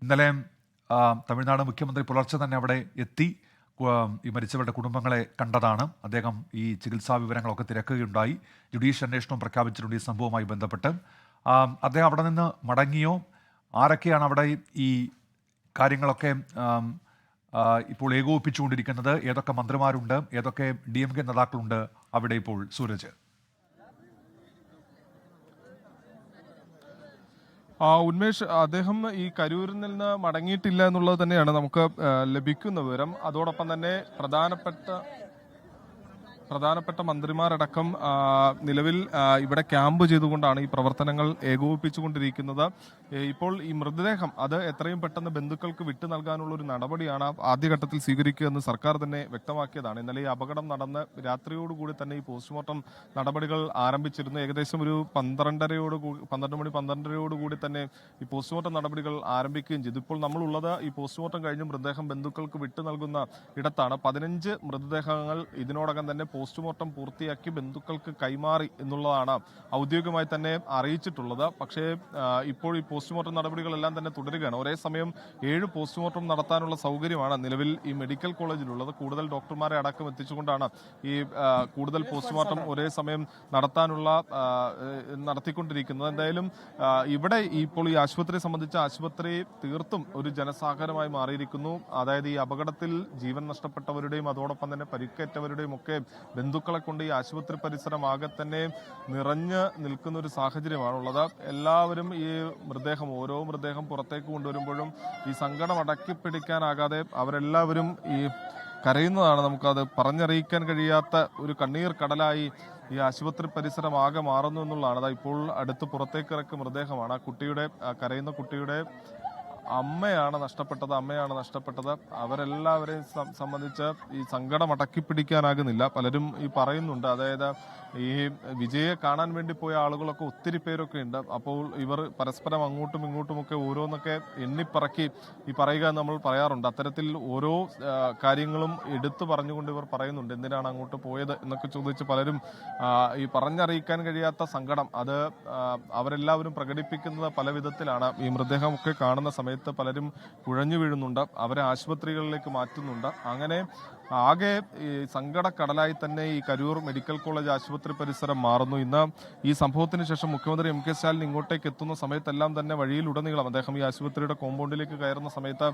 ഇന്നലെ തമിഴ്നാട് മുഖ്യമന്ത്രി പുലർച്ചെ തന്നെ അവിടെ എത്തി ഈ മരിച്ചവരുടെ കുടുംബങ്ങളെ കണ്ടതാണ്. അദ്ദേഹം ഈ ചികിത്സാ വിവരങ്ങളൊക്കെ തിരക്കുകയുണ്ടായി. ജുഡീഷ്യൽ അന്വേഷണവും പ്രഖ്യാപിച്ചിട്ടുണ്ട് ഈ സംഭവവുമായി ബന്ധപ്പെട്ട്. അദ്ദേഹം അവിടെ നിന്ന് മടങ്ങിയോ? ആരൊക്കെയാണ് അവിടെ ഈ കാര്യങ്ങളൊക്കെ ഇപ്പോൾ ഏകോപിപ്പിച്ചുകൊണ്ടിരിക്കുന്നത്? ഏതൊക്കെ മന്ത്രിമാരുണ്ട്? ഏതൊക്കെ DMK നേതാക്കളുണ്ട് അവിടെ ഇപ്പോൾ? സൂരജ്. ഉന്മേഷ്, അദ്ദേഹം ഈ കരൂരിൽ നിന്ന് മടങ്ങിയിട്ടില്ല എന്നുള്ളത് തന്നെയാണ് നമുക്ക് ലഭിക്കുന്ന വിവരം. അതോടൊപ്പം തന്നെ പ്രധാനപ്പെട്ട മന്ത്രിമാരടക്കം നിലവിൽ ഇവിടെ ക്യാമ്പ് ചെയ്തുകൊണ്ടാണ് ഈ പ്രവർത്തനങ്ങൾ ഏകോപിപ്പിച്ചുകൊണ്ടിരിക്കുന്നത്. ഇപ്പോൾ ഈ മൃതദേഹം അത് എത്രയും പെട്ടെന്ന് ബന്ധുക്കൾക്ക് വിട്ടു നൽകാനുള്ള ഒരു നടപടിയാണ് ആദ്യഘട്ടത്തിൽ സ്വീകരിക്കുക എന്ന് സർക്കാർ തന്നെ വ്യക്തമാക്കിയതാണ്. ഇന്നലെ ഈ അപകടം നടന്ന് രാത്രിയോടുകൂടി തന്നെ ഈ പോസ്റ്റ്മോർട്ടം നടപടികൾ ആരംഭിച്ചിരുന്നു. ഏകദേശം ഒരു 12:00-12:30 തന്നെ ഈ പോസ്റ്റ്മോർട്ടം നടപടികൾ ആരംഭിക്കുകയും ചെയ്തു. ഇപ്പോൾ നമ്മളുള്ളത് ഈ പോസ്റ്റ്മോർട്ടം കഴിഞ്ഞ് മൃതദേഹം ബന്ധുക്കൾക്ക് വിട്ടു നൽകുന്ന ഇടത്താണ്. 15 മൃതദേഹങ്ങൾ ഇതിനോടകം തന്നെ പോസ്റ്റ്മോർട്ടം പൂർത്തിയാക്കി ബന്ധുക്കൾക്ക് കൈമാറി എന്നുള്ളതാണ് ഔദ്യോഗികമായി തന്നെ അറിയിച്ചിട്ടുള്ളത്. പക്ഷേ ഇപ്പോൾ ഈ പോസ്റ്റ്മോർട്ടം നടപടികളെല്ലാം തന്നെ തുടരുകയാണ്. ഒരേ സമയം 7 പോസ്റ്റ്മോർട്ടം നടത്താനുള്ള സൗകര്യമാണ് നിലവിൽ ഈ മെഡിക്കൽ കോളേജിലുള്ളത്. കൂടുതൽ ഡോക്ടർമാരെ അടക്കം എത്തിച്ചുകൊണ്ടാണ് ഈ കൂടുതൽ പോസ്റ്റ്മോർട്ടം ഒരേ സമയം നടത്തിക്കൊണ്ടിരിക്കുന്നത്. എന്തായാലും ഇവിടെ ഇപ്പോൾ ഈ ആശുപത്രിയെ സംബന്ധിച്ച് ആശുപത്രി തീർത്തും ഒരു ജനസാഗരമായി മാറിയിരിക്കുന്നു. അതായത് ഈ അപകടത്തിൽ ജീവൻ നഷ്ടപ്പെട്ടവരുടെയും അതോടൊപ്പം തന്നെ പരിക്കേറ്റവരുടെയും ഒക്കെ ബന്ധുക്കളെ കൊണ്ട് ഈ ആശുപത്രി പരിസരം ആകെ തന്നെ നിറഞ്ഞു നിൽക്കുന്ന ഒരു സാഹചര്യമാണുള്ളത്. എല്ലാവരും ഈ ഓരോ മൃതദേഹം പുറത്തേക്ക് കൊണ്ടുവരുമ്പോഴും ഈ സങ്കടം അടക്കിപ്പിടിക്കാനാകാതെ അവരെല്ലാവരും ഈ കരയുന്നതാണ്. നമുക്കത് പറഞ്ഞറിയിക്കാൻ കഴിയാത്ത ഒരു കണ്ണീർ കടലായി ഈ ആശുപത്രി പരിസരം ആകെ മാറുന്നു എന്നുള്ളതാണ്. ഇപ്പോൾ അടുത്ത് പുറത്തേക്ക് ഇറക്കിയ മൃതദേഹമാണ് കരയുന്ന കുട്ടിയുടെ അമ്മയാണ് നഷ്ടപ്പെട്ടത്. അവരെല്ലാവരെയും സംബന്ധിച്ച് ഈ സങ്കടം അടക്കിപ്പിടിക്കാനാകുന്നില്ല. പലരും ഈ പറയുന്നുണ്ട്, അതായത് ഈ വിജയെ കാണാൻ വേണ്ടി പോയ ആളുകളൊക്കെ ഒത്തിരി പേരൊക്കെ ഉണ്ട്. അപ്പോൾ ഇവർ പരസ്പരം അങ്ങോട്ടും ഇങ്ങോട്ടുമൊക്കെ ഓരോന്നൊക്കെ എണ്ണിപ്പറക്കി ഈ പറയുക എന്ന് നമ്മൾ പറയാറുണ്ട്. അത്തരത്തിൽ ഓരോ കാര്യങ്ങളും എടുത്തു പറഞ്ഞുകൊണ്ട് ഇവർ പറയുന്നുണ്ട്, എന്തിനാണ് അങ്ങോട്ട് പോയത് എന്നൊക്കെ ചോദിച്ച് പലരും ഈ പറഞ്ഞറിയിക്കാൻ കഴിയാത്ത സങ്കടം അത് അവരെല്ലാവരും പ്രകടിപ്പിക്കുന്നത് പല വിധത്തിലാണ്. ഈ മൃതദേഹമൊക്കെ കാണുന്ന സമയത്ത് പലരും കുഴഞ്ഞു വീഴുന്നുണ്ട്, അവരെ ആശുപത്രികളിലേക്ക് മാറ്റുന്നുണ്ട്. അങ്ങനെ ആകെ ഈ സങ്കടക്കടലായി തന്നെ ഈ കരൂർ മെഡിക്കൽ കോളേജ് ആശുപത്രി പരിസരം മാറുന്നു. ഇന്ന് ഈ സംഭവത്തിന് ശേഷം മുഖ്യമന്ത്രി MK സ്റ്റാലിൻ ഇങ്ങോട്ടേക്ക് എത്തുന്ന സമയത്തെല്ലാം തന്നെ വഴിയിലുടനീളം അദ്ദേഹം ഈ ആശുപത്രിയുടെ കോമ്പൗണ്ടിലേക്ക് കയറുന്ന സമയത്ത്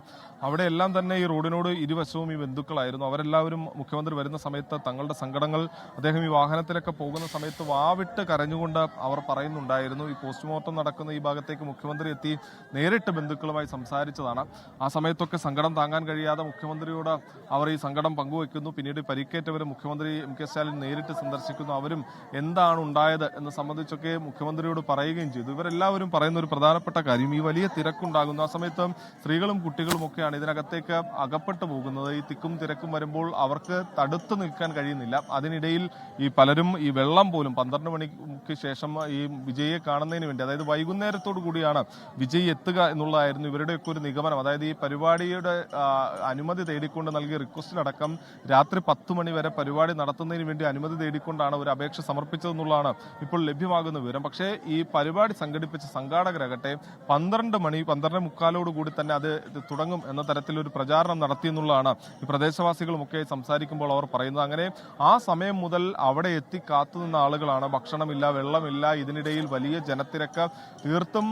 അവിടെയെല്ലാം തന്നെ ഈ റോഡിനോട് ഇരുവശവും ഈ ബന്ധുക്കളായിരുന്നു. അവരെല്ലാവരും മുഖ്യമന്ത്രി വരുന്ന സമയത്ത് തങ്ങളുടെ സങ്കടങ്ങൾ അദ്ദേഹം ഈ വാഹനത്തിലൊക്കെ പോകുന്ന സമയത്ത് വാവിട്ട് കരഞ്ഞുകൊണ്ട് അവർ പറയുന്നുണ്ടായിരുന്നു. ഈ പോസ്റ്റ്മോർട്ടം നടക്കുന്ന ഈ ഭാഗത്തേക്ക് മുഖ്യമന്ത്രി എത്തി നേരിട്ട് ബന്ധുക്കളുമായി സംസാരിച്ചതാണ്. ആ സമയത്തൊക്കെ സങ്കടം താങ്ങാൻ കഴിയാതെ മുഖ്യമന്ത്രിയോട് അവർ ഈ സങ്കടം പങ്കുവെക്കുന്നു. പിന്നീട് പരിക്കേറ്റവരെ മുഖ്യമന്ത്രി MK സ്റ്റാലിൻ നേരിട്ട് സന്ദർശിക്കുന്നു. അവരും എന്താണ് ഉണ്ടായത് എന്ന് സംബന്ധിച്ചൊക്കെ മുഖ്യമന്ത്രിയോട് പറയുകയും ചെയ്തു. ഇവരെല്ലാവരും പറയുന്ന ഒരു പ്രധാനപ്പെട്ട കാര്യം, ഈ വലിയ തിരക്കുണ്ടാകുന്നു. ആ സമയത്ത് സ്ത്രീകളും കുട്ടികളും ഒക്കെയാണ് ഇതിനകത്തേക്ക് അകപ്പെട്ടു പോകുന്നത്. ഈ തിക്കും തിരക്കും വരുമ്പോൾ അവർക്ക് തടുത്തു നിൽക്കാൻ കഴിയുന്നില്ല. അതിനിടയിൽ ഈ പലരും ഈ വെള്ളം പോലും 12 മണിക്ക് ശേഷം ഈ വിജയെ കാണുന്നതിന് വേണ്ടി, അതായത് വൈകുന്നേരത്തോടു കൂടിയാണ് വിജയ് എത്തുക എന്നുള്ളതായിരുന്നു ഇവരുടെയൊക്കെ ഒരു നിഗമനം. അതായത് ഈ പരിപാടിയുടെ അനുമതി തേടിക്കൊണ്ട് നൽകിയ റിക്വസ്റ്റിലടക്കം രാത്രി 10 മണി വരെ പരിപാടി നടത്തുന്നതിന് വേണ്ടി അനുമതി തേടിക്കൊണ്ടാണ് ഒരു അപേക്ഷ സമർപ്പിച്ചതെന്നുള്ളതാണ് ഇപ്പോൾ ലഭ്യമാകുന്ന വിവരം. പക്ഷേ ഈ പരിപാടി സംഘടിപ്പിച്ച സംഘാടകരാകട്ടെ 12:15 കൂടി തന്നെ അത് തുടങ്ങും എന്ന തരത്തിലൊരു പ്രചാരണം നടത്തിയെന്നുള്ളതാണ് ഈ പ്രദേശവാസികളുമൊക്കെ സംസാരിക്കുമ്പോൾ അവർ പറയുന്നത്. അങ്ങനെ ആ സമയം മുതൽ അവിടെ എത്തി കാത്തുനിന്ന ആളുകളാണ്. ഭക്ഷണമില്ല, വെള്ളമില്ല, ഇതിനിടയിൽ വലിയ ജനത്തിരക്ക്, തീർത്തും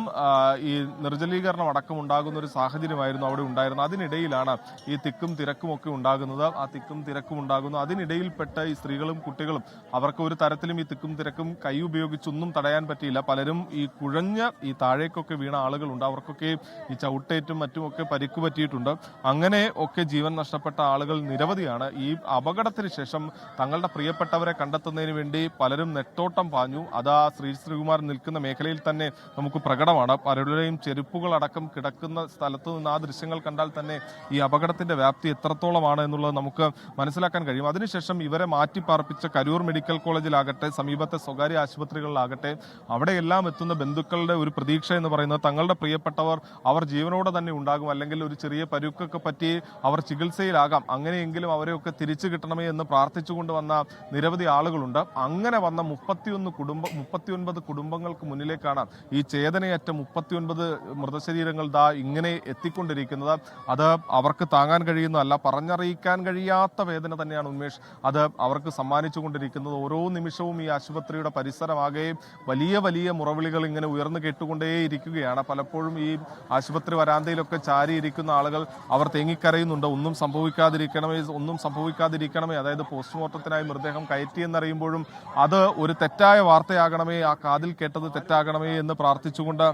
ഈ നിർജ്ജലീകരണം അടക്കം ഉണ്ടാകുന്ന ഒരു സാഹചര്യമായിരുന്നു അവിടെ ഉണ്ടായിരുന്നത്. അതിനിടയിലാണ് ഈ തിക്കും തിരക്കും ഒക്കെ ഉണ്ടാകുന്നത്. ആ തിക്കും തിരക്കും ഉണ്ടാകുന്നു. അതിനിടയിൽപ്പെട്ട ഈ സ്ത്രീകളും കുട്ടികളും അവർക്ക് ഒരു തരത്തിലും ഈ തിക്കും തിരക്കും കൈ ഉപയോഗിച്ചൊന്നും തടയാൻ പറ്റിയില്ല. പലരും ഈ കുഴഞ്ഞ് ഈ താഴേക്കൊക്കെ വീണ ആളുകളുണ്ട്. അവർക്കൊക്കെ ഈ ചവിട്ടേറ്റും മറ്റുമൊക്കെ പരിക്ക് പറ്റിയിട്ടുണ്ട്. അങ്ങനെ ഒക്കെ ജീവൻ നഷ്ടപ്പെട്ട ആളുകൾ നിരവധിയാണ്. ഈ അപകടത്തിന് ശേഷം തങ്ങളുടെ പ്രിയപ്പെട്ടവരെ കണ്ടെത്തുന്നതിന് വേണ്ടി പലരും നെട്ടോട്ടം പാഞ്ഞു. അത് ആ ശ്രീകുമാർ നിൽക്കുന്ന മേഖലയിൽ തന്നെ നമുക്ക് പ്രകടമാണ്. പലരുടെയും ചെരുപ്പുകളടക്കം കിടക്കുന്ന സ്ഥലത്ത് നിന്ന് ആ ദൃശ്യങ്ങൾ കണ്ടാൽ തന്നെ ഈ അപകടത്തിന്റെ വ്യാപ്തി എത്രത്തോളമാണ് എന്നുള്ളത് നമുക്ക് നമുക്ക് മനസ്സിലാക്കാൻ കഴിയും. അതിനുശേഷം ഇവരെ മാറ്റിപ്പാർപ്പിച്ച കരൂർ മെഡിക്കൽ കോളേജിലാകട്ടെ, സമീപത്തെ സ്വകാര്യ ആശുപത്രികളിലാകട്ടെ, അവിടെയെല്ലാം എത്തുന്ന ബന്ധുക്കളുടെ ഒരു പ്രതീക്ഷ എന്ന് പറയുന്നത് തങ്ങളുടെ പ്രിയപ്പെട്ടവർ അവർ ജീവനോടെ തന്നെ ഉണ്ടാകും, അല്ലെങ്കിൽ ഒരു ചെറിയ പരുക്കൊക്കെ പറ്റി അവർ ചികിത്സയിലാകാം, അങ്ങനെയെങ്കിലും അവരെയൊക്കെ തിരിച്ചു കിട്ടണമേ എന്ന് പ്രാർത്ഥിച്ചുകൊണ്ട് വന്ന നിരവധി ആളുകളുണ്ട്. അങ്ങനെ വന്ന 39 കുടുംബങ്ങൾക്ക് മുന്നിലേക്കാണ് ഈ ചേതനയറ്റ 39 മൃതശരീരങ്ങൾ ഇങ്ങനെ എത്തിക്കൊണ്ടിരിക്കുന്നത്. അത് അവർക്ക് താങ്ങാൻ കഴിയുന്നതല്ല, പറഞ്ഞറിയിക്കാൻ കഴിയാത്ത വേദന തന്നെയാണ് ഉന്മേഷ് അത് അവർക്ക് സമ്മാനിച്ചുകൊണ്ടിരിക്കുന്നത്. ഓരോ നിമിഷവും ഈ ആശുപത്രിയുടെ പരിസരമാകെ വലിയ വലിയ മുറവിളികൾ ഇങ്ങനെ ഉയർന്നു കേട്ടുകൊണ്ടേയിരിക്കുകയാണ്. പലപ്പോഴും ഈ ആശുപത്രി വരാന്തയിലൊക്കെ ചാരിയിരിക്കുന്ന ആളുകൾ അവർ തേങ്ങിക്കരയുന്നുണ്ട്. ഒന്നും സംഭവിക്കാതിരിക്കണമേ, അതായത് പോസ്റ്റ്മോർട്ടത്തിനായി മൃതദേഹം കയറ്റിയെന്നറിയുമ്പോഴും അത് ഒരു തെറ്റായ വാർത്തയാകണമേ, ആ കാതിൽ കേട്ടത് തെറ്റാകണമേ എന്ന് പ്രാർത്ഥിച്ചുകൊണ്ട്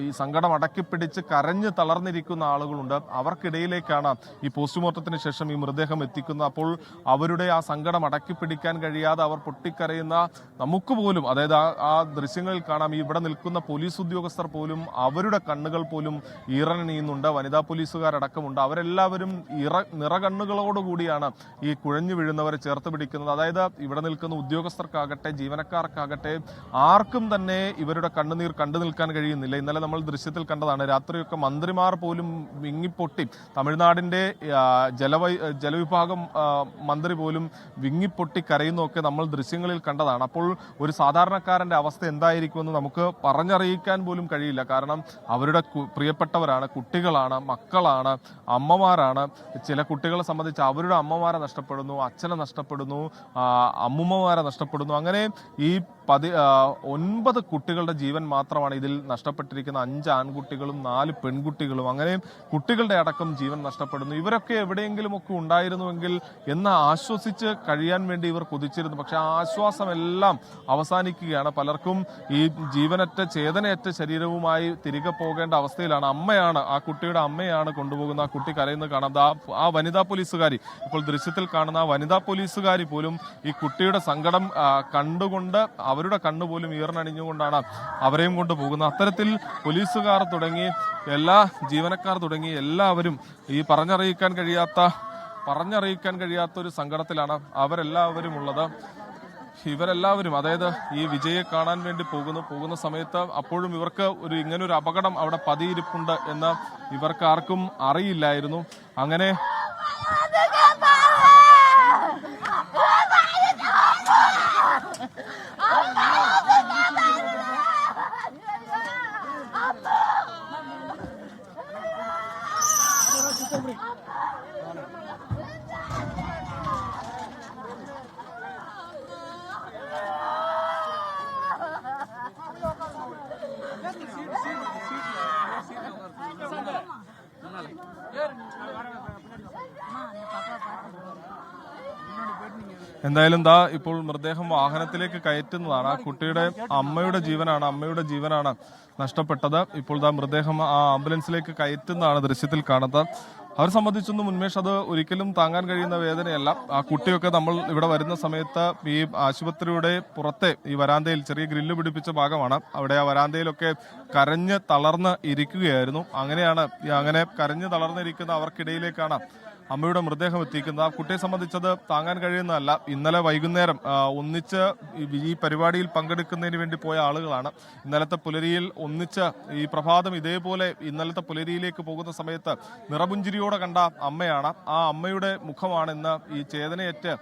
ഈ സങ്കടം അടക്കിപ്പിടിച്ച് കരഞ്ഞ് തളർന്നിരിക്കുന്ന ആളുകളുണ്ട്. അവർക്കിടയിലേക്കാണ് ഈ പോസ്റ്റ്മോർട്ടത്തിന് ശേഷം ഈ മൃതദേഹം എത്തിക്കുന്നത്. അപ്പോൾ അവരുടെ ആ സങ്കടം അടക്കിപ്പിടിക്കാൻ കഴിയാതെ അവർ പൊട്ടിക്കരയുന്ന നമുക്ക് പോലും, അതായത് ആ ദൃശ്യങ്ങളിൽ കാണാം, ഇവിടെ നിൽക്കുന്ന പോലീസ് ഉദ്യോഗസ്ഥർ പോലും അവരുടെ കണ്ണുകൾ പോലും ഈറനണിയുന്നുണ്ട്. വനിതാ പോലീസുകാരടക്കമുണ്ട്. അവരെല്ലാവരും നിറകണ്ണുകളോടുകൂടിയാണ് ഈ കുഴഞ്ഞു വീഴുന്നവരെ ചേർത്ത് പിടിക്കുന്നത്. അതായത് ഇവിടെ നിൽക്കുന്ന ഉദ്യോഗസ്ഥർക്കാകട്ടെ, ജീവനക്കാർക്കാകട്ടെ, ആർക്കും തന്നെ ഇവരുടെ കണ്ണുനീർ കണ്ടു നിൽക്കാൻ കഴിയുന്നില്ല. ഇന്നലെ നമ്മൾ ദൃശ്യത്തിൽ കണ്ടതാണ്, രാത്രിയൊക്കെ മന്ത്രിമാർ പോലും വിങ്ങിപ്പൊട്ടി, തമിഴ്നാടിന്റെ ജലവിഭാഗം മന്ത്രി പോലും വിങ്ങിപ്പൊട്ടി കരയുന്നതൊക്കെ നമ്മൾ ദൃശ്യങ്ങളിൽ കണ്ടതാണ്. അപ്പോൾ ഒരു സാധാരണക്കാരന്റെ അവസ്ഥ എന്തായിരിക്കുമെന്ന് നമുക്ക് പറഞ്ഞറിയിക്കാൻ പോലും കഴിയില്ല. കാരണം അവരുടെ പ്രിയപ്പെട്ടവരാണ്, കുട്ടികളാണ്, മക്കളാണ്, അമ്മമാരാണ്. ചില കുട്ടികളെ സംബന്ധിച്ച് അവരുടെ അമ്മമാരെ നഷ്ടപ്പെടുന്നു, അച്ഛനെ നഷ്ടപ്പെടുന്നു, അമ്മുമ്മമാരെ നഷ്ടപ്പെടുന്നു. അങ്ങനെ ഈ 9 കുട്ടികളുടെ ജീവൻ മാത്രമാണ് ഇതിൽ നഷ്ടപ്പെട്ടിരിക്കുന്ന. 5 ആൺകുട്ടികളും 4 പെൺകുട്ടികളും, അങ്ങനെ കുട്ടികളുടെ അടക്കം ജീവൻ നഷ്ടപ്പെടുന്നു. ഇവരൊക്കെ എവിടെയെങ്കിലുമൊക്കെ ഉണ്ടായിരുന്നുവെങ്കിൽ എന്ന് ആശ്വസിച്ച് കഴിയാൻ വേണ്ടി ഇവർ കൊതിച്ചിരുന്നു. പക്ഷെ ആ ആശ്വാസമെല്ലാം അവസാനിക്കുകയാണ്. പലർക്കും ഈ ജീവനറ്റ ചേതനയറ്റ ശരീരവുമായി തിരികെ പോകേണ്ട അവസ്ഥയിലാണ്. അമ്മയാണ്, ആ കുട്ടിയുടെ അമ്മയാണ് കൊണ്ടുപോകുന്ന. ആ കുട്ടി കരയുന്നത് കാണാം. ആ വനിതാ പോലീസുകാരി, ഇപ്പോൾ ദൃശ്യത്തിൽ കാണുന്ന ആ വനിതാ പോലീസുകാരി പോലും ഈ കുട്ടിയുടെ സങ്കടം കണ്ടുകൊണ്ട് അവരുടെ കണ്ണു പോലും ഈർന്നണിഞ്ഞുകൊണ്ടാണ് അവരെയും കൊണ്ടുപോകുന്നത്. അത്തരത്തിൽ പോലീസുകാർ തുടങ്ങി എല്ലാ ജീവനക്കാർ തുടങ്ങി എല്ലാവരും ഈ പറഞ്ഞറിയിക്കാൻ കഴിയാത്ത ഒരു സങ്കടത്തിലാണ് അവരെല്ലാവരും ഉള്ളത്. ഇവരെല്ലാവരും, അതായത് ഈ വിജയെ കാണാൻ വേണ്ടി പോകുന്ന സമയത്ത് അപ്പോഴും ഇവർക്ക് ഇങ്ങനൊരു അപകടം അവിടെ പതിയിരിപ്പുണ്ട് എന്ന് ഇവർക്ക് ആർക്കും അറിയില്ലായിരുന്നു. അങ്ങനെ എന്തായാലും ഇപ്പോൾ മൃതദേഹം വാഹനത്തിലേക്ക് കയറ്റുന്നതാണ്. ആ കുട്ടിയുടെ അമ്മയുടെ ജീവനാണ് നഷ്ടപ്പെട്ടത്. ഇപ്പോൾ മൃതദേഹം ആ ആംബുലൻസിലേക്ക് കയറ്റുന്നതാണ് ദൃശ്യത്തിൽ കാണുന്നത്. അവരെ സംബന്ധിച്ചൊന്നും ഉന്മേഷ് അത് ഒരിക്കലും താങ്ങാൻ കഴിയുന്ന വേദനയല്ല. ആ കുട്ടിയൊക്കെ നമ്മൾ ഇവിടെ വരുന്ന സമയത്ത് ഈ ആശുപത്രിയുടെ പുറത്തെ ഈ വരാന്തയിൽ ചെറിയ ഗ്രില്ല് പിടിപ്പിച്ച ഭാഗമാണ്. അവിടെ ആ വരാന്തയിലൊക്കെ കരഞ്ഞ് തളർന്ന് ഇരിക്കുകയായിരുന്നു. അങ്ങനെ കരഞ്ഞ് തളർന്നിരിക്കുന്ന അവർക്കിടയിലേക്കാണ് അമ്മയുടെ മൃതദേഹം എത്തിക്കുന്നത്. ആ കുട്ടിയെ സംബന്ധിച്ചത് താങ്ങാൻ കഴിയുന്നതല്ല. ഇന്നലെ വൈകുന്നേരം ഒന്നിച്ച് ഈ പരിപാടിയിൽ പങ്കെടുക്കുന്നതിന് വേണ്ടി പോയ ആളുകളാണ്. ഇന്നലത്തെ പുലരിയിൽ ഒന്നിച്ച് ഈ പ്രഭാതം ഇതേപോലെ ഇന്നലത്തെ പുലരിയിലേക്ക് പോകുന്ന സമയത്ത് നിറപുഞ്ചിരിയോടെ കണ്ട അമ്മയാണ്. ആ അമ്മയുടെ മുഖമാണ് ഇന്ന് ഈ ചേതനയേറ്റ്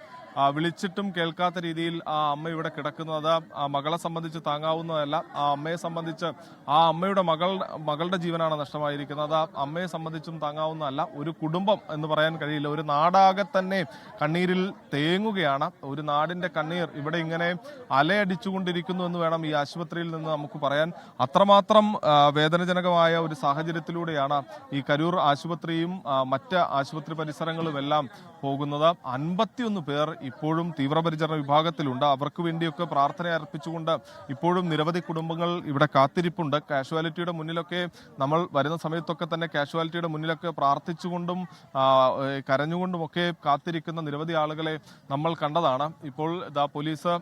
വിളിച്ചിട്ടും കേൾക്കാത്ത രീതിയിൽ ആ അമ്മ ഇവിടെ കിടക്കുന്നത്. ആ മകളെ സംബന്ധിച്ച് താങ്ങാവുന്നതല്ല. ആ അമ്മയെ സംബന്ധിച്ച് ആ അമ്മയുടെ മകളുടെ ജീവനാണ് നഷ്ടമായിരിക്കുന്നത്. ആ അമ്മയെ സംബന്ധിച്ചും താങ്ങാവുന്നതല്ല. ഒരു കുടുംബം എന്ന് പറയാൻ കഴിയില്ല. ഒരു നാടാകെ തന്നെ കണ്ണീരിൽ തേങ്ങുകയാണ്. ഒരു നാടിന്റെ കണ്ണീർ ഇവിടെ ഇങ്ങനെ അലയടിച്ചുകൊണ്ടിരിക്കുന്നു എന്ന് വേണം ഈ ആശുപത്രിയിൽ നിന്ന് നമുക്ക് പറയാൻ. അത്രമാത്രം വേദനജനകമായ ഒരു സാഹചര്യത്തിലൂടെയാണ് ഈ കരൂർ ആശുപത്രിയും മറ്റ് ആശുപത്രി പരിസരങ്ങളും എല്ലാം പോകുന്നത്. 51 പേർ ഇപ്പോഴും തീവ്രപരിചരണ വിഭാഗത്തിലുണ്ട്. അവർക്ക് വേണ്ടിയൊക്കെ പ്രാർത്ഥന അർപ്പിച്ചുകൊണ്ട് ഇപ്പോഴും നിരവധി കുടുംബങ്ങൾ ഇവിടെ കാത്തിരിപ്പുണ്ട്. കാഷ്വാലിറ്റിയുടെ മുന്നിലൊക്കെ നമ്മൾ വരുന്ന സമയത്തൊക്കെ തന്നെ കാഷ്വാലിറ്റിയുടെ മുന്നിലൊക്കെ പ്രാർത്ഥിച്ചുകൊണ്ടും കരഞ്ഞുകൊണ്ടുമൊക്കെ കാത്തിരിക്കുന്ന നിരവധി ആളുകളെ നമ്മൾ കണ്ടതാണ്. ഇപ്പോൾ പോലീസ്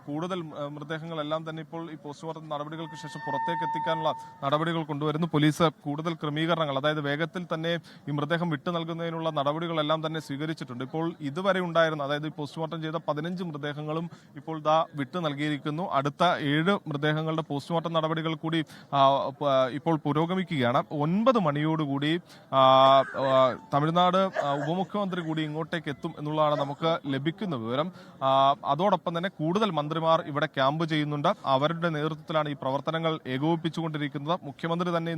കൂടുതൽ മൃതദേഹങ്ങളെല്ലാം തന്നെ ഇപ്പോൾ ഈ പോസ്റ്റ്മോർട്ടം നടപടികൾക്ക് ശേഷം പുറത്തേക്ക് എത്തിക്കാനുള്ള നടപടികൾ കൊണ്ടുവരുന്നു. പോലീസ് കൂടുതൽ ക്രമീകരണങ്ങൾ, അതായത് വേഗത്തിൽ തന്നെ ഈ മൃതദേഹം വിട്ടു നൽകുന്നതിനുള്ള നടപടികളെല്ലാം തന്നെ സ്വീകരിച്ചിട്ടുണ്ട്. ഇപ്പോൾ ഇതുവരെ ഉണ്ടായിരുന്ന, അതായത് പോസ്റ്റ്മോർട്ടം ചെയ്ത 15 മൃതദേഹങ്ങളും ഇപ്പോൾ വിട്ടു നൽകിയിരിക്കുന്നു. അടുത്ത 7 മൃതദേഹങ്ങളുടെ പോസ്റ്റ്മോർട്ടം നടപടികൾ കൂടി ഇപ്പോൾ പുരോഗമിക്കുകയാണ്. 9 മണിയോടുകൂടി തമിഴ്നാട് ഉപമുഖ്യമന്ത്രി കൂടി ഇങ്ങോട്ടേക്ക് എത്തും എന്നുള്ളതാണ് നമുക്ക് ലഭിക്കുന്ന വിവരം. അതോടൊപ്പം തന്നെ കൂടുതൽ മന്ത്രിമാർ ഇവിടെ ക്യാമ്പ് ചെയ്യുന്നുണ്ട്. അവരുടെ നേതൃത്വത്തിലാണ് ഈ പ്രവർത്തനങ്ങൾ ഏകോപിപ്പിച്ചുകൊണ്ടിരിക്കുന്നത്. മുഖ്യമന്ത്രി തന്നെ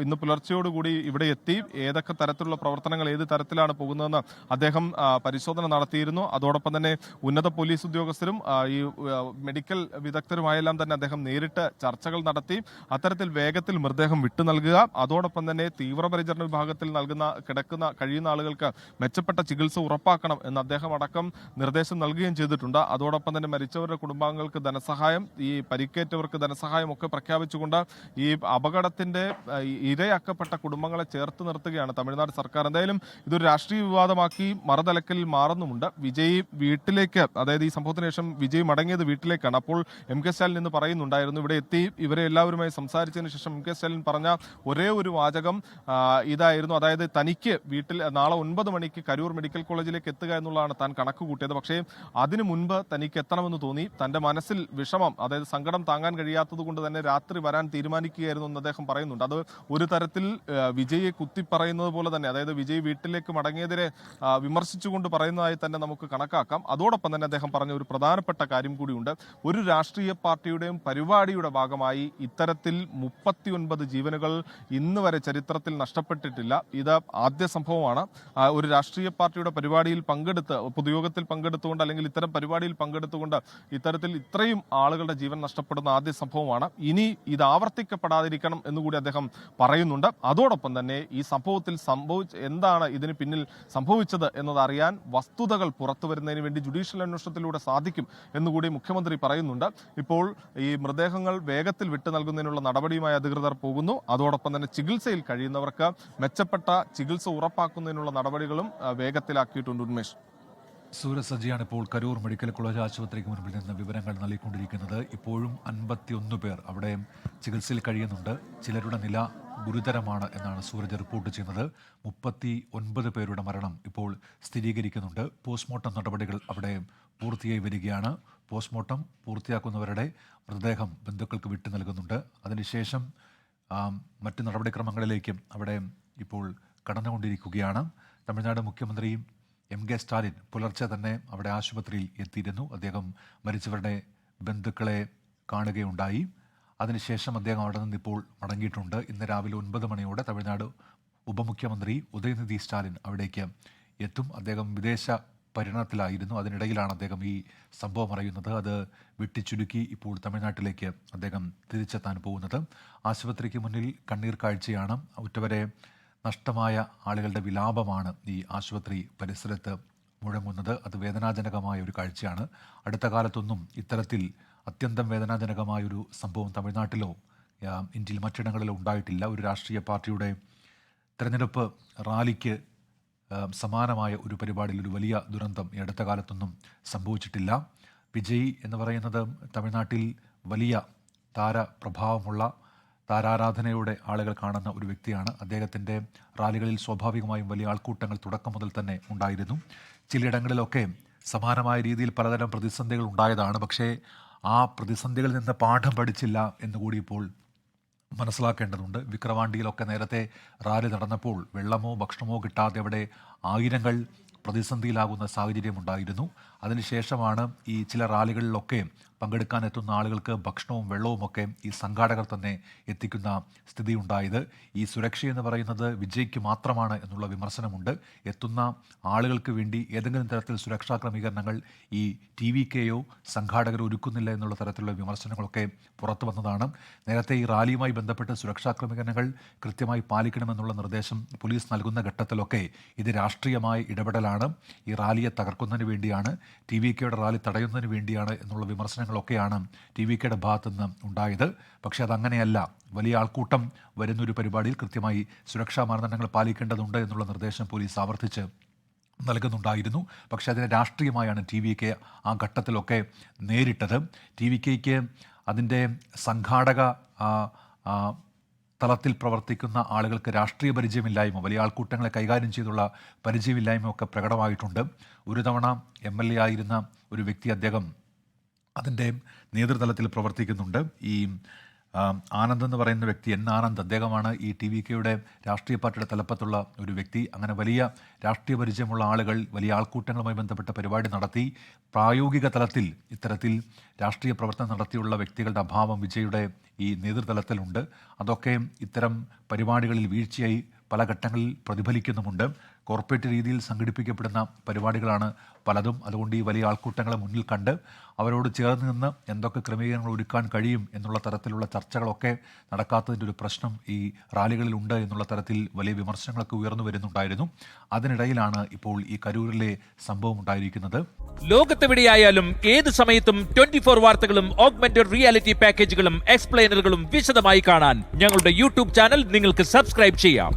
ഇന്ന് പുലർച്ചയോടുകൂടി ഇവിടെ എത്തി ഏതൊക്കെ തരത്തിലുള്ള പ്രവർത്തനങ്ങൾ ഏത് തരത്തിലാണ് പോകുന്നതെന്ന് അദ്ദേഹം പരിശോധന നടത്തിയിരുന്നു. അതോടൊപ്പം തന്നെ ഉന്നത പോലീസ് ഉദ്യോഗസ്ഥരും ഈ മെഡിക്കൽ വിദഗ്ധരുമായെല്ലാം തന്നെ അദ്ദേഹം നേരിട്ട് ചർച്ചകൾ നടത്തി. അത്തരത്തിൽ വേഗത്തിൽ മൃതദേഹം വിട്ടു നൽകുക, അതോടൊപ്പം തന്നെ തീവ്രപരിചരണ വിഭാഗത്തിൽ കഴിയുന്ന ആളുകൾക്ക് മെച്ചപ്പെട്ട ചികിത്സ ഉറപ്പാക്കണം എന്ന് അദ്ദേഹം അടക്കം നിർദ്ദേശം നൽകുകയും ചെയ്തിട്ടുണ്ട്. അതോടൊപ്പം തന്നെ മരിച്ചവരുടെ കുടുംബാംഗങ്ങൾക്ക് ധനസഹായം, ഈ പരിക്കേറ്റവർക്ക് ധനസഹായം ഒക്കെ പ്രഖ്യാപിച്ചുകൊണ്ട് ഈ അപകടത്തിന്റെ ഇരയാക്കപ്പെട്ട കുടുംബങ്ങളെ ചേർത്ത് നിർത്തുകയാണ് തമിഴ്നാട് സർക്കാർ. എന്തായാലും ഇതൊരു രാഷ്ട്രീയ വിവാദമാക്കി മറുതലക്കലിൽ മാറുന്നുമുണ്ട്. വിജയ് വീട്ടിലേക്ക്, അതായത് ഈ സംഭവത്തിന് ശേഷം വിജയ് മടങ്ങിയത് വീട്ടിലേക്കാണ്. അപ്പോൾ എം.കെ. സ്റ്റാലിൻ ഇന്ന് പറയുന്നുണ്ടായിരുന്നു, ഇവിടെ എത്തി ഇവരെ എല്ലാവരുമായി സംസാരിച്ചതിന് ശേഷം എം.കെ. സ്റ്റാലിൻ പറഞ്ഞ ഒരേ ഒരു വാചകം ഇതായിരുന്നു, അതായത് തനിക്ക് വീട്ടിൽ നാളെ 9 മണിക്ക് കരൂർ മെഡിക്കൽ കോളേജിലേക്ക് എത്തുക എന്നുള്ളതാണ് താൻ കണക്ക് കൂട്ടിയത്. പക്ഷേ അതിനു മുൻപ് തനിക്ക് എത്തണമെന്ന് തോന്നി. തന്റെ മനസ്സിൽ വിഷമം, അതായത് സങ്കടം താങ്ങാൻ കഴിയാത്തത് കൊണ്ട് തന്നെ രാത്രി വരാൻ തീരുമാനിക്കുകയായിരുന്നു എന്ന് അദ്ദേഹം പറയുന്നുണ്ട്. അത് ഒരു തരത്തിൽ വിജയെ കുത്തിപ്പറയുന്നത് പോലെ തന്നെ, അതായത് വിജയ് വീട്ടിലേക്ക് മടങ്ങിയതിനെ വിമർശിച്ചുകൊണ്ട് പറയുന്നതായി തന്നെ നമുക്ക് കണക്കാക്കാം. അതോടൊപ്പം തന്നെ അദ്ദേഹം പറഞ്ഞ ഒരു പ്രധാനപ്പെട്ട കാര്യം കൂടിയുണ്ട്. ഒരു രാഷ്ട്രീയ പാർട്ടിയുടെയും പരിപാടിയുടെ ഭാഗമായി ഇത്തരത്തിൽ 39 ജീവനുകൾ ഇന്ന് വരെ ചരിത്രത്തിൽ നഷ്ടപ്പെട്ടിട്ടില്ല. ഇത് ആദ്യ സംഭവമാണ്. ഒരു രാഷ്ട്രീയ പാർട്ടിയുടെ പരിപാടിയിൽ പൊതുയോഗത്തിൽ പങ്കെടുത്തുകൊണ്ട് അല്ലെങ്കിൽ ഇത്തരം പരിപാടിയിൽ പങ്കെടുത്തുകൊണ്ട് ഇത്തരത്തിൽ ഇത്രയും ആളുകളുടെ ജീവൻ നഷ്ടപ്പെടുന്ന ആദ്യ സംഭവമാണ്. ഇനി ഇത് ആവർത്തിക്കപ്പെടാതിരിക്കണം എന്നുകൂടി അദ്ദേഹം പറയുന്നുണ്ട്. അതോടൊപ്പം തന്നെ ഈ സംഭവത്തിൽ എന്താണ് ഇതിന് പിന്നിൽ സംഭവിച്ചത് എന്നതറിയാൻ വസ്തുതകൾ പുറത്തു വരുന്നതിന് വേണ്ടി ജുഡീഷ്യൽ അന്വേഷണത്തിലൂടെ സാധിക്കും എന്നുകൂടി മുഖ്യമന്ത്രി പറയുന്നുണ്ട്. ഇപ്പോൾ ഈ മൃതദേഹങ്ങൾ വേഗത്തിൽ വിട്ടു നൽകുന്നതിനുള്ള നടപടിയുമായി അധികൃതർ പോകുന്നു. അതോടൊപ്പം തന്നെ ചികിത്സയിൽ കഴിയുന്നവർക്ക് മെച്ചപ്പെട്ട ചികിത്സ ഉറപ്പാക്കുന്നതിനുള്ള നടപടികളും വേഗത്തിലാക്കിയിട്ടുണ്ട്. ഉന്മേഷ്, സൂരജ് സജിയാണ് ഇപ്പോൾ കരൂർ മെഡിക്കൽ കോളേജ് ആശുപത്രിക്ക് മുൻപിൽ നിന്ന് വിവരങ്ങൾ നൽകിക്കൊണ്ടിരിക്കുന്നത്. ഇപ്പോഴും 51 പേർ അവിടെ ചികിത്സയിൽ കഴിയുന്നുണ്ട്. ചിലരുടെ നില ഗുരുതരമാണ് എന്നാണ് സൂരജ് റിപ്പോർട്ട് ചെയ്യുന്നത്. 39 പേരുടെ മരണം ഇപ്പോൾ സ്ഥിരീകരിക്കുന്നുണ്ട്. പോസ്റ്റ്മോർട്ടം നടപടികൾ അവിടെ പൂർത്തിയായി വരികയാണ്. പോസ്റ്റ്മോർട്ടം പൂർത്തിയാക്കുന്നവരുടെ മൃതദേഹം ബന്ധുക്കൾക്ക് വിട്ടു നൽകുന്നുണ്ട്. അതിനുശേഷം മറ്റ് നടപടിക്രമങ്ങളിലേക്കും അവിടെ ഇപ്പോൾ കടന്നുകൊണ്ടിരിക്കുകയാണ്. തമിഴ്നാട് മുഖ്യമന്ത്രി എം.കെ. സ്റ്റാലിൻ പുലർച്ചെ തന്നെ അവിടെ ആശുപത്രിയിൽ എത്തിയിരുന്നു. അദ്ദേഹം മരിച്ചവരുടെ ബന്ധുക്കളെ കാണുകയുണ്ടായി. അതിനുശേഷം അദ്ദേഹം അവിടെ നിന്ന് ഇപ്പോൾ മടങ്ങിയിട്ടുണ്ട്. ഇന്ന് രാവിലെ 9 മണിയോടെ തമിഴ്നാട് ഉപമുഖ്യമന്ത്രി ഉദയനിധി സ്റ്റാലിൻ അവിടേക്ക് എത്തും. അദ്ദേഹം വിദേശ പര്യടനത്തിലായിരുന്നു. അതിനിടയിലാണ് അദ്ദേഹം ഈ സംഭവം അറിയുന്നത്. അത് വെട്ടിച്ചുരുക്കി ഇപ്പോൾ തമിഴ്നാട്ടിലേക്ക് അദ്ദേഹം തിരിച്ചെത്താൻ പോകുന്നത്. ആശുപത്രിക്ക് മുന്നിൽ കണ്ണീർ കാഴ്ചയാണ്. ഉറ്റവരെ നഷ്ടമായ ആളുകളുടെ വിലാപമാണ് ഈ ആശുപത്രി പരിസരത്ത് മുഴങ്ങുന്നത്. അത് വേദനാജനകമായ ഒരു കാഴ്ചയാണ്. അടുത്ത കാലത്തൊന്നും ഇത്തരത്തിൽ അത്യന്തം വേദനാജനകമായൊരു സംഭവം തമിഴ്നാട്ടിലോ ഇന്ത്യയിൽ മറ്റിടങ്ങളിലോ ഉണ്ടായിട്ടില്ല. ഒരു രാഷ്ട്രീയ പാർട്ടിയുടെ തെരഞ്ഞെടുപ്പ് റാലിക്ക് സമാനമായ ഒരു പരിപാടിയിൽ ഒരു വലിയ ദുരന്തം ഈ അടുത്ത കാലത്തൊന്നും സംഭവിച്ചിട്ടില്ല. വിജയ് എന്ന് പറയുന്നത് തമിഴ്നാട്ടിൽ വലിയ താരപ്രഭാവമുള്ള, താരാരാധനയോടെ ആളുകൾ കാണുന്ന ഒരു വ്യക്തിയാണ്. അദ്ദേഹത്തിൻ്റെ റാലികളിൽ സ്വാഭാവികമായും വലിയ ആൾക്കൂട്ടങ്ങൾ തുടക്കം മുതൽ തന്നെ ഉണ്ടായിരുന്നു. ചിലയിടങ്ങളിലൊക്കെ സമാനമായ രീതിയിൽ പലതരം പ്രതിസന്ധികൾ ഉണ്ടായതാണ്. പക്ഷേ ആ പ്രതിസന്ധികളിൽ നിന്ന് പാഠം പഠിച്ചില്ല എന്നുകൂടി ഇപ്പോൾ മനസ്സിലാക്കേണ്ടതുണ്ട്. വിക്രവാണ്ടിയിലൊക്കെ നേരത്തെ റാലി നടന്നപ്പോൾ വെള്ളമോ ഭക്ഷണമോ കിട്ടാതെ അവിടെ ആയിരങ്ങൾ പ്രതിസന്ധിയിലാകുന്ന സാഹചര്യമുണ്ടായിരുന്നു. അതിനുശേഷമാണ് ഈ ചില റാലികളിലൊക്കെ പങ്കെടുക്കാനെത്തുന്ന ആളുകൾക്ക് ഭക്ഷണവും വെള്ളവും ഒക്കെ ഈ സംഘാടകർ തന്നെ എത്തിക്കുന്ന സ്ഥിതി ഉണ്ടായത്. ഈ സുരക്ഷയെന്ന് പറയുന്നത് വിജയ്ക്ക് മാത്രമാണ് എന്നുള്ള വിമർശനമുണ്ട്. എത്തുന്ന ആളുകൾക്ക് വേണ്ടി ഏതെങ്കിലും തരത്തിൽ സുരക്ഷാ ക്രമീകരണങ്ങൾ ഈ TVKയോ സംഘാടകരോ ഒരുക്കുന്നില്ല എന്നുള്ള തരത്തിലുള്ള വിമർശനങ്ങളൊക്കെ പുറത്തു വന്നതാണ്. നേരത്തെ ഈ റാലിയുമായി ബന്ധപ്പെട്ട് സുരക്ഷാ ക്രമീകരണങ്ങൾ കൃത്യമായി പാലിക്കണമെന്നുള്ള നിർദ്ദേശം പോലീസ് നൽകുന്ന ഘട്ടത്തിലൊക്കെ ഇത് രാഷ്ട്രീയമായ ഇടപെടലാണ്, ഈ റാലിയെ തകർക്കുന്നതിന് വേണ്ടിയാണ്, TVKയുടെ റാലി തടയുന്നതിന് വേണ്ടിയാണ് എന്നുള്ള വിമർശനങ്ങളൊക്കെയാണ് TVKയുടെ ഭാഗത്തു നിന്ന് ഉണ്ടായത്. പക്ഷേ അതങ്ങനെയല്ല. വലിയ ആൾക്കൂട്ടം വരുന്നൊരു പരിപാടിയിൽ കൃത്യമായി സുരക്ഷാ മാനദണ്ഡങ്ങൾ പാലിക്കേണ്ടതുണ്ട് എന്നുള്ള നിർദ്ദേശം പോലീസ് ആവർത്തിച്ച് നൽകുന്നുണ്ടായിരുന്നു. പക്ഷേ അതിനെ രാഷ്ട്രീയമായാണ് TVK ആ ഘട്ടത്തിലൊക്കെ നേരിട്ടത്. TVKയ്ക്ക് അതിൻ്റെ സംഘാടക തലത്തിൽ പ്രവർത്തിക്കുന്ന ആളുകൾക്ക് രാഷ്ട്രീയ പരിചയമില്ലായ്മ, വലിയ ആൾക്കൂട്ടങ്ങളെ കൈകാര്യം ചെയ്തുള്ള പരിചയമില്ലായ്മ ഒക്കെ പ്രകടമായിട്ടുണ്ട്. ഒരു തവണ MLA ആയിരുന്ന ഒരു വ്യക്തി, അദ്ദേഹം അതിൻ്റെ നേതൃതലത്തിൽ പ്രവർത്തിക്കുന്നുണ്ട്. ഈ ആനന്ദ് എന്ന് പറയുന്ന വ്യക്തി, ആനന്ദ്, അദ്ദേഹമാണ് ഈ TVKയുടെ രാഷ്ട്രീയ പാർട്ടിയുടെ തലപ്പത്തുള്ള ഒരു വ്യക്തി. അങ്ങനെ വലിയ രാഷ്ട്രീയ പരിചയമുള്ള ആളുകൾ വലിയ ആൾക്കൂട്ടങ്ങളുമായി ബന്ധപ്പെട്ട പരിപാടി നടത്തി. പ്രായോഗിക തലത്തിൽ ഇത്തരത്തിൽ രാഷ്ട്രീയ പ്രവർത്തനം നടത്തിയുള്ള വ്യക്തികളുടെ അഭാവം വിജയുടെ ഈ നേതൃതലത്തിലുണ്ട്. അതൊക്കെ ഇത്തരം പരിപാടികളിൽ വീഴ്ചയായി പല ഘട്ടങ്ങളിൽ പ്രതിഫലിക്കുന്നുമുണ്ട്. കോർപ്പറേറ്റ് രീതിയിൽ സംഘടിപ്പിക്കപ്പെടുന്ന പരിപാടികളാണ് പലതും. അതുകൊണ്ട് ഈ വലിയ ആൾക്കൂട്ടങ്ങളെ മുന്നിൽ കണ്ട് അവരോട് ചേർന്ന് നിന്ന് എന്തൊക്കെ ക്രമീകരണങ്ങൾ ഒരുക്കാൻ കഴിയും എന്നുള്ള തരത്തിലുള്ള ചർച്ചകളൊക്കെ നടക്കാത്തതിൻ്റെ ഒരു പ്രശ്നം ഈ റാലികളിലുണ്ട് എന്നുള്ള തരത്തിൽ വലിയ വിമർശനങ്ങളൊക്കെ ഉയർന്നു വരുന്നുണ്ടായിരുന്നു. അതിനിടയിലാണ് ഇപ്പോൾ ഈ കരൂരിലെ സംഭവം ഉണ്ടായിരിക്കുന്നത്. ലോകത്തെവിടെയായാലും ഏത് സമയത്തും 24 വാർത്തകളും ഓഗ്മെന്റഡ് റിയാലിറ്റി പാക്കേജുകളും എക്സ്പ്ലെയിനറുകളും വിശദമായി കാണാൻ ഞങ്ങളുടെ YouTube ചാനൽ നിങ്ങൾക്ക് സബ്സ്ക്രൈബ് ചെയ്യാം.